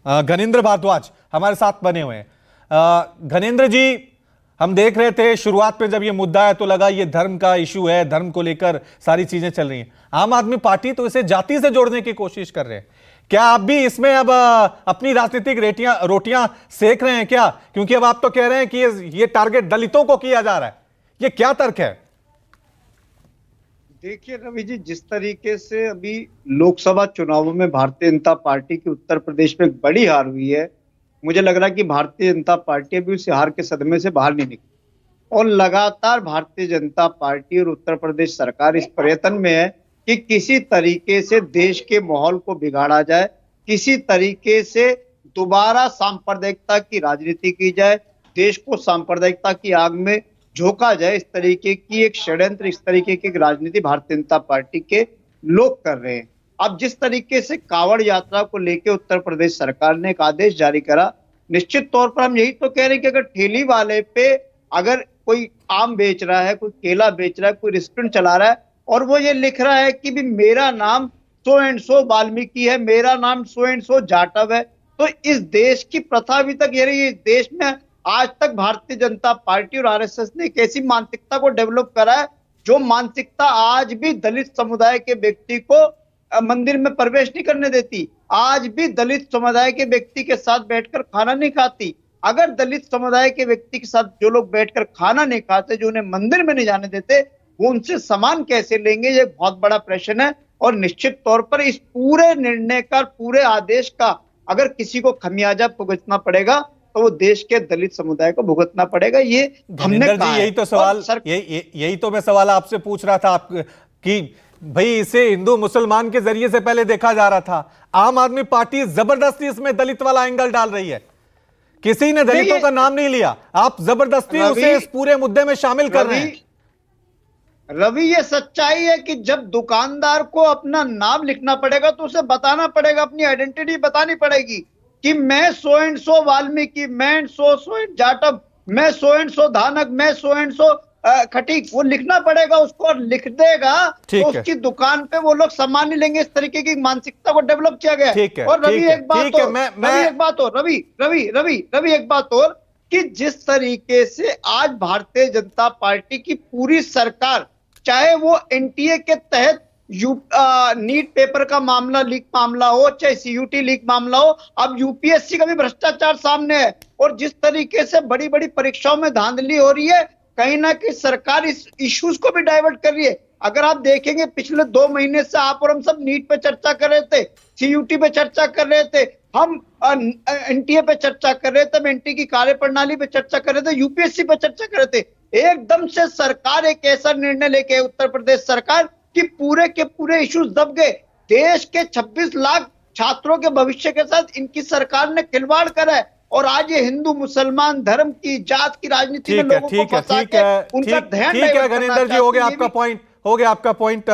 घनेंद्र भारद्वाज हमारे साथ बने हुए हैं। घनेंद्र जी, हम देख रहे थे शुरुआत में जब ये मुद्दा है तो लगा ये धर्म का इशू है, धर्म को लेकर सारी चीजें चल रही हैं। आम आदमी पार्टी तो इसे जाति से जोड़ने की कोशिश कर रहे हैं। क्या आप भी इसमें अब अपनी राजनीतिक रोटियां सेक रहे हैं क्या? क्योंकि अब आप तो कह रहे हैं कि ये टारगेट दलितों को किया जा रहा है। ये क्या तर्क है? देखिए रवि जी, जिस तरीके से अभी लोकसभा चुनावों में भारतीय जनता पार्टी की उत्तर प्रदेश में बड़ी हार हुई है, मुझे लग रहा है कि भारतीय जनता पार्टी अभी उस हार के सदमे से बाहर नहीं निकली और लगातार भारतीय जनता पार्टी और उत्तर प्रदेश सरकार इस प्रयत्न में है कि किसी तरीके से देश के माहौल को बिगाड़ा जाए, किसी तरीके से दोबारा सांप्रदायिकता की राजनीति की जाए, देश को सांप्रदायिकता की आग में झोंका जाए। इस तरीके की एक षड्यंत्र, इस तरीके की एक राजनीति भारतीय जनता पार्टी के लोग कर रहे हैं। अब जिस तरीके से कांवड़ यात्रा को लेकर उत्तर प्रदेश सरकार ने एक आदेश जारी करा, निश्चित तौर पर हम यही तो कह रहे हैं कि अगर ठेली वाले पे अगर कोई आम बेच रहा है, कोई केला बेच रहा है, कोई रेस्टोरेंट चला रहा है और वो ये लिख रहा है कि भी मेरा नाम सो एंड सो वाल्मीकि है, मेरा नाम सो एंड सो जाटव है, तो इस देश की प्रथा अभी तक ये रही है। इस देश में आज तक भारतीय जनता पार्टी और आरएसएस ने एक ऐसी मानसिकता को डेवलप करा है जो मानसिकता आज भी दलित समुदाय के व्यक्ति को मंदिर में प्रवेश नहीं करने देती, आज भी दलित समुदाय के व्यक्ति के साथ बैठकर खाना नहीं खाती। अगर दलित समुदाय के व्यक्ति के साथ जो लोग बैठकर खाना नहीं खाते, जो उन्हें मंदिर में नहीं जाने देते, वो उनसे सामान कैसे लेंगे? ये बहुत बड़ा प्रश्न है। और निश्चित तौर पर इस पूरे निर्णय का, पूरे आदेश का अगर किसी को खमियाजा भुगतना पड़ेगा तो वो देश के दलित समुदाय को भुगतना पड़ेगा। ये हमने कहा है। यही तो सवाल, यही तो मैं सवाल आपसे पूछ रहा था आप कि भाई इसे हिंदू मुसलमान के जरिए से पहले देखा जा रहा था। आम आदमी पार्टी जबरदस्ती इसमें दलित वाला एंगल डाल रही है। किसी ने दलितों का नाम नहीं लिया, आप जबरदस्ती उसे इस पूरे मुद्दे में शामिल कर रहे हैं। रवि, ये सच्चाई है कि जब दुकानदार को अपना नाम लिखना पड़ेगा तो उसे बताना पड़ेगा, अपनी आइडेंटिटी बतानी पड़ेगी कि मैं सो एंड सो वाल्मीकि, मैं सो एंड जाटव, मैं सो एंड सो धानक, मैं सो एंड सो खटीक, वो लिखना पड़ेगा उसको और लिख देगा तो उसकी दुकान पे वो लोग सामान नहीं लेंगे। इस तरीके की मानसिकता को डेवलप किया गया है। और रवि एक बात और कि जिस तरीके से आज भारतीय जनता पार्टी की पूरी सरकार, चाहे वो एनटीए के तहत नीट पेपर का मामला, लीक मामला हो, चाहे सीयूटी लीक मामला हो, अब यूपीएससी का भी भ्रष्टाचार सामने है और जिस तरीके से बड़ी बड़ी परीक्षाओं में धांधली हो रही है, कहीं ना कहीं सरकार इस इश्यूज को भी डाइवर्ट कर रही है। अगर आप देखेंगे पिछले 2 महीने से आप और हम सब नीट पे चर्चा कर रहे थे, सीयूटी पे चर्चा कर रहे थे, हम एनटीए पे चर्चा कर रहे थे, एनटीए की कार्यप्रणाली पे चर्चा कर रहे थे, यूपीएससी पे चर्चा कर रहे थे। एकदम से सरकार एक ऐसा निर्णय लेके, उत्तर प्रदेश सरकार, कि पूरे के पूरे इश्यूज दब गए। देश के 26 लाख छात्रों के भविष्य के साथ इनकी सरकार ने खिलवाड़ करा है और आज ये हिंदू मुसलमान धर्म की, जात की राजनीति में लोगों को फंसा के उनका ध्यान डाइवर्ट करना चाहती है। घनेंद्र जी, हो गया आपका पॉइंट।